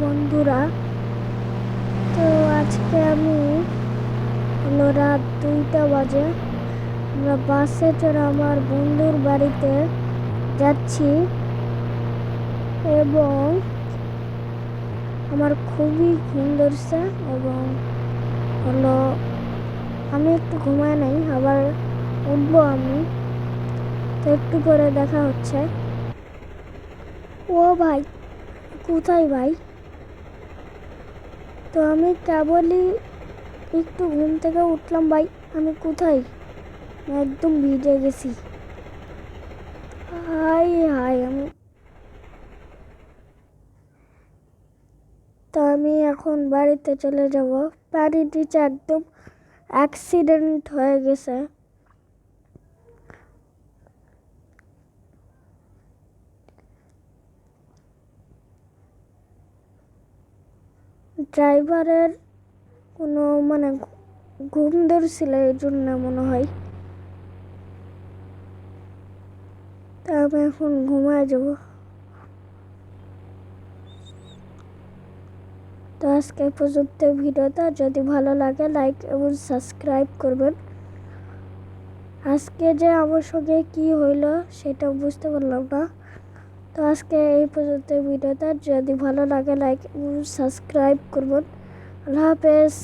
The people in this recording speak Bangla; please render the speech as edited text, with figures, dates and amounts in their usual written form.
বন্ধুরা। তো আজকে আমি রাত 2টা বাজে আমরা বাসে চড়ে আমার বন্ধুর বাড়িতে যাচ্ছি এবং আমার খুবই ঘুম ধরছে এবং আমি একটু ঘুমায় নাই, আবার উঠবো আমি। তো একটু পরে দেখা হচ্ছে। ও ভাই, কোথায় ভাই? তো আমি কেবলই একটু ঘুম থেকে উঠলাম ভাই। আমি কোথায়? একদম ভিজে গেছি। হাই হাই আমি এখন বাড়িতে চলে যাব। বাড়ির নিচে একদম অ্যাক্সিডেন্ট হয়ে গেছে। ড্রাইভারের কোনো ঘুম ধরছিল, এই জন্য মনে হয়। তা আমি এখন ঘুমায় যাব। তো আজকে পর্যন্ত ভিডিওটা যদি ভালো লাগে লাইক এবং সাবস্ক্রাইব করবেন। আজকে যে আমার সঙ্গে কি হইলো সেটা বুঝতে পারলাম না। তো আজকে এই পর্যন্ত ভিডিওটা যদি ভালো লাগে লাইক এবং সাবস্ক্রাইব করবেন। আল্লাহ হাফেজ।